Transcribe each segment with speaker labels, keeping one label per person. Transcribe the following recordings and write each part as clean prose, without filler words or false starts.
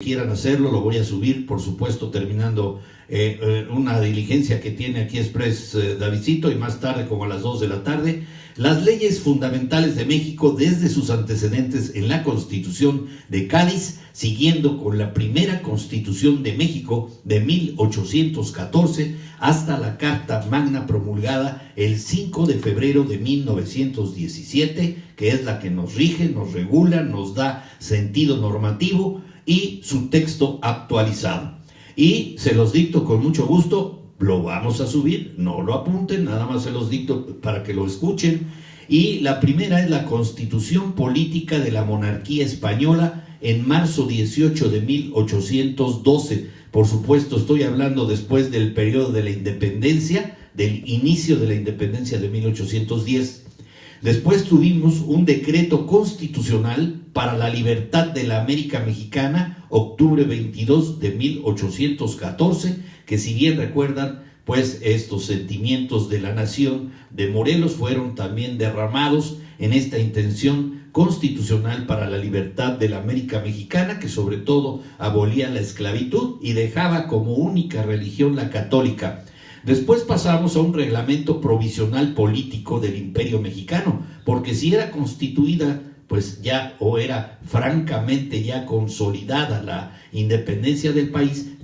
Speaker 1: quieran hacerlo, lo voy a subir, por supuesto, terminando una diligencia que tiene aquí Express Davidcito, y más tarde, como a las 2 de la tarde, las leyes fundamentales de México desde sus antecedentes en la Constitución de Cádiz, siguiendo con la primera Constitución de México de 1814 hasta la Carta Magna promulgada el 5 de febrero de 1917, que es la que nos rige, nos regula, nos da sentido normativo, y su texto actualizado. Y se los dicto con mucho gusto, lo vamos a subir, no lo apunten, nada más se los dicto para que lo escuchen. Y la primera es la Constitución Política de la Monarquía Española en marzo 18 de 1812. Por supuesto, estoy hablando después del periodo de la independencia, del inicio de la independencia de 1810. Después tuvimos un decreto constitucional para la libertad de la América Mexicana, octubre 22 de 1814, que si bien recuerdan, pues estos sentimientos de la nación de Morelos fueron también derramados en esta intención constitucional para la libertad de la América Mexicana, que sobre todo abolía la esclavitud y dejaba como única religión la católica. Después pasamos a un reglamento provisional político del Imperio Mexicano, porque si era constituida, pues ya, o era francamente ya consolidada la independencia del país,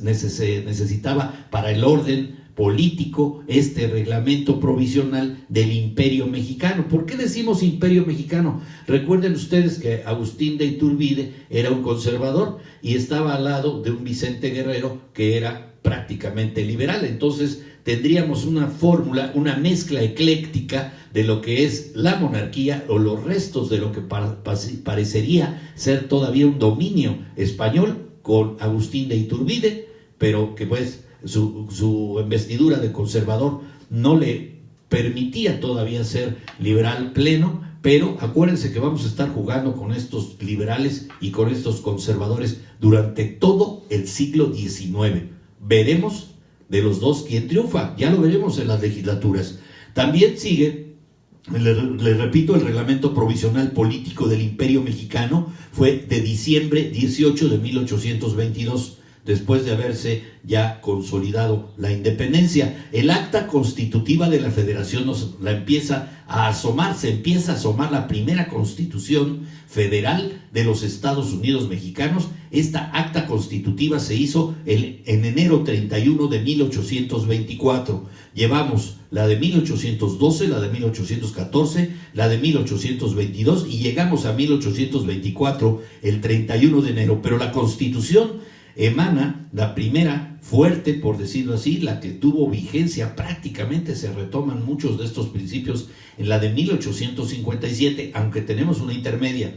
Speaker 1: necesitaba para el orden político este reglamento provisional del Imperio Mexicano. ¿Por qué decimos Imperio Mexicano? Recuerden ustedes que Agustín de Iturbide era un conservador y estaba al lado de un Vicente Guerrero que era prácticamente liberal. Entonces tendríamos una fórmula, una mezcla ecléctica de lo que es la monarquía o los restos de lo que parecería ser todavía un dominio español con Agustín de Iturbide, pero que pues su investidura de conservador no le permitía todavía ser liberal pleno. Pero acuérdense que vamos a estar jugando con estos liberales y con estos conservadores durante todo el siglo XIX. Veremos de los dos quién triunfa, ya lo veremos en las legislaturas. También sigue, les repito, el reglamento provisional político del Imperio Mexicano fue de diciembre 18 de 1822, después de haberse ya consolidado la independencia. El acta constitutiva de la Federación se empieza a asomar la primera Constitución Federal de los Estados Unidos Mexicanos. Esta acta constitutiva se hizo en enero 31 de 1824. Llevamos la de 1812, la de 1814, la de 1822 y llegamos a 1824 el 31 de enero. Pero la Constitución emana, la primera fuerte, por decirlo así, la que tuvo vigencia, prácticamente se retoman muchos de estos principios en la de 1857, aunque tenemos una intermedia.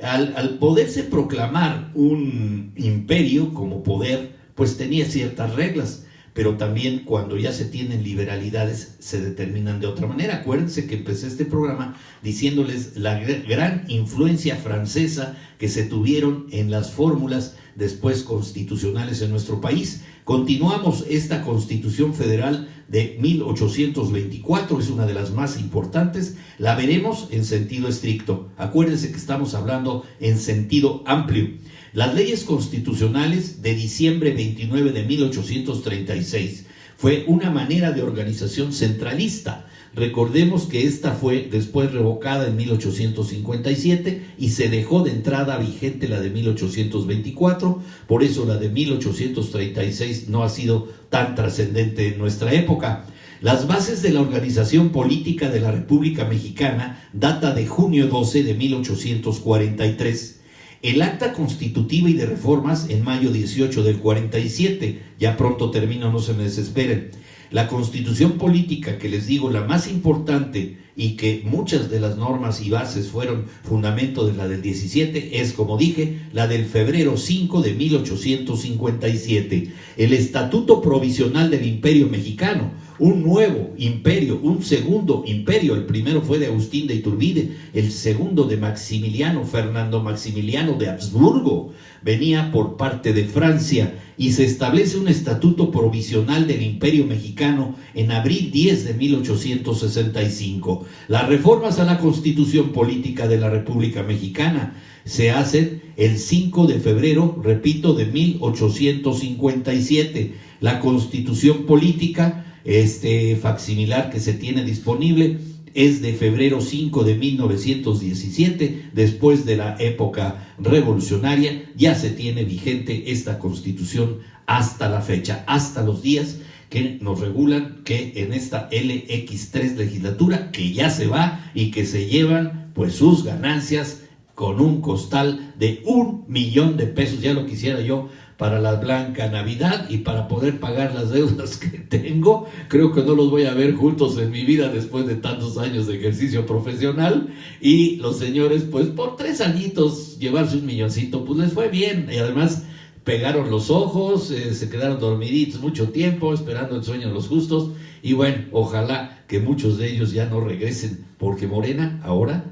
Speaker 1: Al poderse proclamar un imperio como poder, pues tenía ciertas reglas, pero también cuando ya se tienen liberalidades se determinan de otra manera. Acuérdense que empecé este programa diciéndoles la gran influencia francesa que se tuvieron en las fórmulas después constitucionales en nuestro país. Continuamos esta Constitución Federal de 1824, es una de las más importantes, la veremos en sentido estricto. Acuérdense que estamos hablando en sentido amplio. Las leyes constitucionales de diciembre 29 de 1836 fue una manera de organización centralista. Recordemos que esta fue después revocada en 1857 y se dejó de entrada vigente la de 1824, por eso la de 1836 no ha sido tan trascendente en nuestra época. Las bases de la organización política de la República Mexicana data de junio 12 de 1843. El acta constitutiva y de reformas en mayo 18 del 47, ya pronto termino, no se me desesperen. La Constitución política, que les digo, la más importante y que muchas de las normas y bases fueron fundamento de la del 17, es, como dije, la del febrero 5 de 1857. El Estatuto Provisional del Imperio Mexicano, un nuevo imperio, un segundo imperio. El primero fue de Agustín de Iturbide, el segundo de Maximiliano, Fernando Maximiliano de Habsburgo, venía por parte de Francia, y se establece un estatuto provisional del Imperio Mexicano en abril 10 de 1865. Las reformas a la Constitución Política de la República Mexicana se hacen el 5 de febrero, repito, de 1857. La Constitución Política, facsimilar que se tiene disponible, es de febrero 5 de 1917, después de la época revolucionaria. Ya se tiene vigente esta Constitución hasta la fecha, hasta los días que nos regulan que en esta LX3 legislatura, que ya se va y que se llevan pues sus ganancias con un costal de 1 millón de pesos. Ya lo quisiera yo para la blanca Navidad y para poder pagar las deudas que tengo. Creo que no los voy a ver juntos en mi vida después de tantos años de ejercicio profesional. Y los señores, pues por 3 añitos llevarse 1 milloncito, pues les fue bien. Y además pegaron los ojos, se quedaron dormiditos mucho tiempo, esperando el sueño de los justos. Y bueno, ojalá que muchos de ellos ya no regresen, porque Morena ahora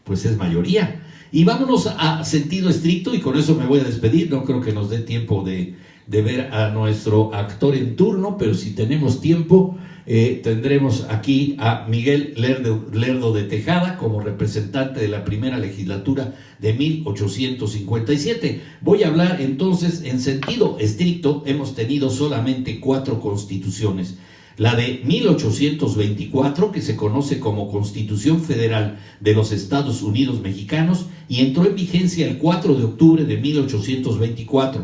Speaker 1: pues es mayoría. Y vámonos a sentido estricto, y con eso me voy a despedir. No creo que nos dé tiempo de ver a nuestro actor en turno, pero si tenemos tiempo, tendremos aquí a Miguel Lerdo de Tejada como representante de la primera legislatura de 1857. Voy a hablar entonces en sentido estricto. Hemos tenido solamente 4 constituciones. La de 1824, que se conoce como Constitución Federal de los Estados Unidos Mexicanos, y entró en vigencia el 4 de octubre de 1824.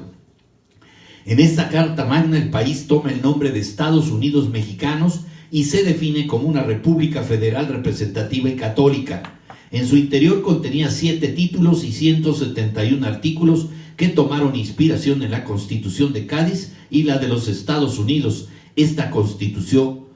Speaker 1: En esta Carta Magna el país toma el nombre de Estados Unidos Mexicanos y se define como una república federal representativa y católica. En su interior contenía 7 títulos y 171 artículos que tomaron inspiración en la Constitución de Cádiz y la de los Estados Unidos. Esta constitución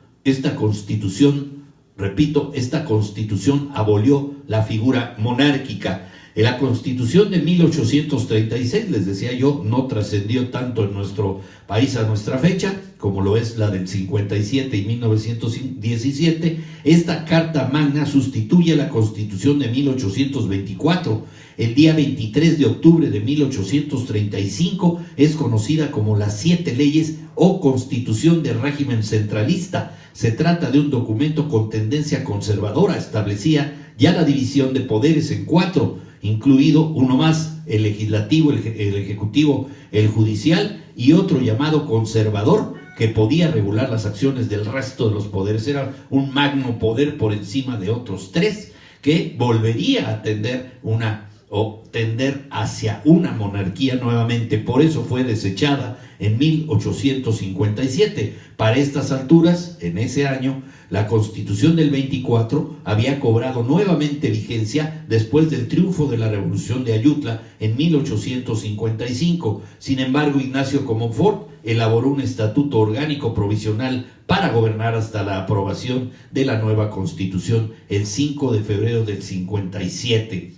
Speaker 1: abolió la figura monárquica. En la Constitución de 1836, les decía yo, no trascendió tanto en nuestro país a nuestra fecha, como lo es la del 57 y 1917. Esta Carta Magna sustituye a la Constitución de 1824. El día 23 de octubre de 1835 es conocida como las 7 leyes o Constitución de régimen centralista. Se trata de un documento con tendencia conservadora. Establecía ya la división de poderes en 4, incluido uno más, el legislativo, el ejecutivo, el judicial, y otro llamado conservador, que podía regular las acciones del resto de los poderes. Era un magno poder por encima de otros 3, que volvería a tender hacia una monarquía nuevamente. Por eso fue desechada en 1857. Para estas alturas, en ese año, la Constitución del 24 había cobrado nuevamente vigencia después del triunfo de la Revolución de Ayutla en 1855. Sin embargo, Ignacio Comonfort elaboró un estatuto orgánico provisional para gobernar hasta la aprobación de la nueva Constitución el 5 de febrero del 57.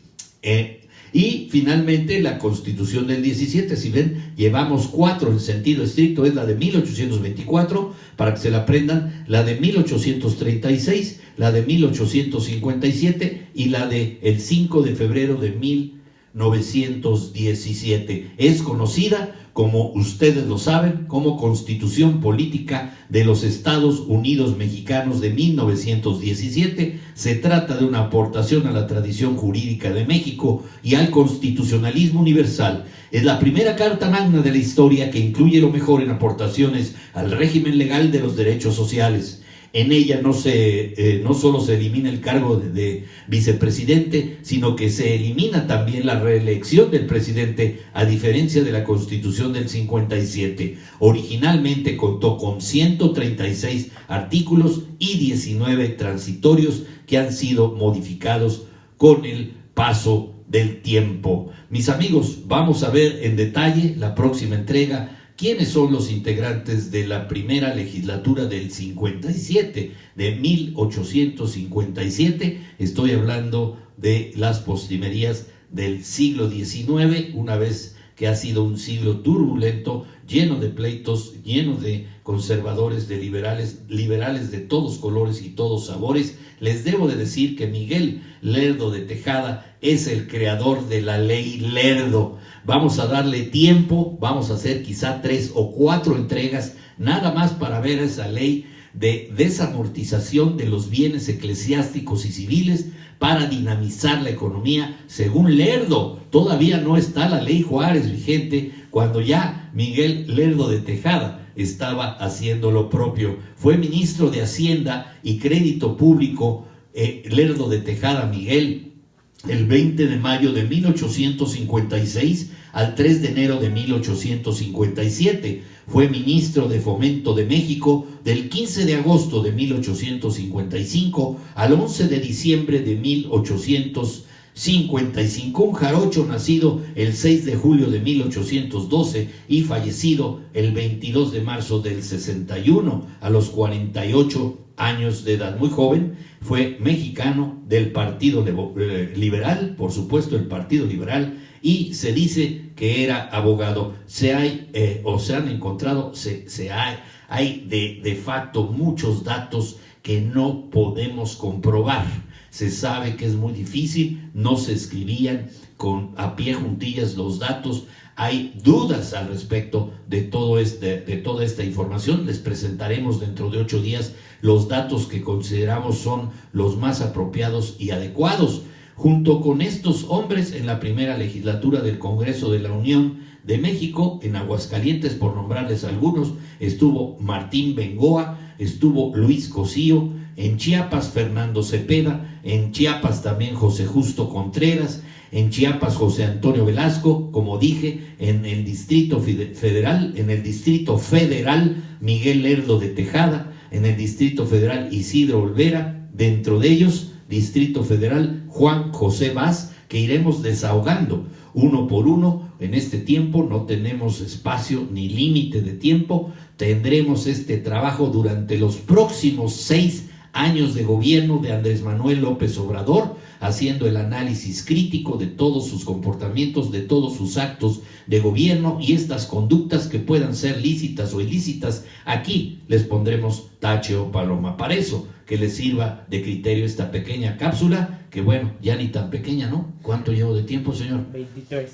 Speaker 1: Y finalmente la Constitución del 17, si ven, llevamos 4 en sentido estricto. Es la de 1824, para que se la aprendan, la de 1836, la de 1857 y la de el 5 de febrero de 1917. Es conocida, como ustedes lo saben, como Constitución Política de los Estados Unidos Mexicanos de 1917. Se trata de una aportación a la tradición jurídica de México y al constitucionalismo universal. Es la primera Carta Magna de la historia que incluye lo mejor en aportaciones al régimen legal de los derechos sociales. En ella no solo se elimina el cargo de vicepresidente, sino que se elimina también la reelección del presidente, a diferencia de la Constitución del 57. Originalmente contó con 136 artículos y 19 transitorios que han sido modificados con el paso del tiempo. Mis amigos, vamos a ver en detalle la próxima entrega. ¿Quiénes son los integrantes de la primera legislatura del 57, de 1857? Estoy hablando de las postrimerías del siglo XIX, una vez que ha sido un siglo turbulento, lleno de pleitos, lleno de conservadores, de liberales de todos colores y todos sabores. Les debo de decir que Miguel Lerdo de Tejada es el creador de la ley Lerdo. Vamos a darle tiempo, vamos a hacer quizá 3 o 4 entregas, nada más para ver esa ley de desamortización de los bienes eclesiásticos y civiles para dinamizar la economía. Según Lerdo, todavía no está la ley Juárez vigente, cuando ya Miguel Lerdo de Tejada estaba haciendo lo propio. Fue ministro de Hacienda y Crédito Público, Lerdo de Tejada Miguel, el 20 de mayo de 1856 al 3 de enero de 1857. Fue ministro de Fomento de México del 15 de agosto de 1855 al 11 de diciembre de 1855. Un jarocho nacido el 6 de julio de 1812 y fallecido el 22 de marzo del 61 a los 48 años de edad. Muy joven, fue mexicano del Partido Liberal, por supuesto el Partido Liberal, y se dice que era abogado. Hay de facto muchos datos que no podemos comprobar. Se sabe que es muy difícil, no se escribían a pie juntillas los datos. Hay dudas al respecto de toda esta información. Les presentaremos dentro de 8 días los datos que consideramos son los más apropiados y adecuados. Junto con estos hombres, en la primera legislatura del Congreso de la Unión de México, en Aguascalientes, por nombrarles algunos, estuvo Martín Bengoa, estuvo Luis Cosío, en Chiapas Fernando Cepeda, en Chiapas también José Justo Contreras, en Chiapas José Antonio Velasco, como dije, en el Distrito Federal, Miguel Lerdo de Tejada, en el Distrito Federal Isidro Olvera, dentro de ellos Distrito Federal Juan José Vaz, que iremos desahogando uno por uno. En este tiempo no tenemos espacio ni límite de tiempo. Tendremos este trabajo durante los próximos 6 años de gobierno de Andrés Manuel López Obrador, haciendo el análisis crítico de todos sus comportamientos, de todos sus actos de gobierno y estas conductas que puedan ser lícitas o ilícitas. Aquí les pondremos tache o paloma. Para eso, que les sirva de criterio esta pequeña cápsula, que bueno, ya ni tan pequeña, ¿no? ¿Cuánto llevo de tiempo, señor?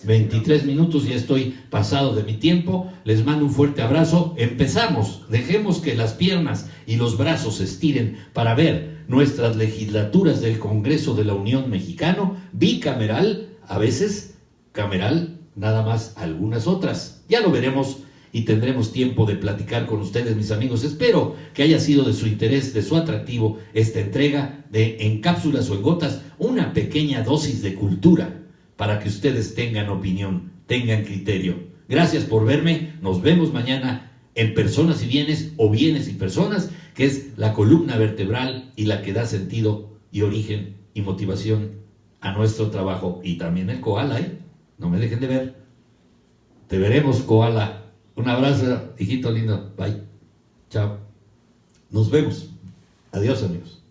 Speaker 1: 23 minutos, ya estoy pasado de mi tiempo. Les mando un fuerte abrazo. Empezamos. Dejemos que las piernas y los brazos se estiren para ver nuestras legislaturas del Congreso de la Unión Mexicano, bicameral, a veces cameral, nada más algunas otras. Ya lo veremos y tendremos tiempo de platicar con ustedes, mis amigos. Espero que haya sido de su interés, de su atractivo, esta entrega de En Cápsulas o en Gotas, una pequeña dosis de cultura para que ustedes tengan opinión, tengan criterio. Gracias por verme. Nos vemos mañana en Personas y Bienes, o Bienes y Personas, que es la columna vertebral y la que da sentido y origen y motivación a nuestro trabajo. Y también el koala, no me dejen de ver. Te veremos, koala. Un abrazo, hijito lindo. Bye. Chao. Nos vemos. Adiós, amigos.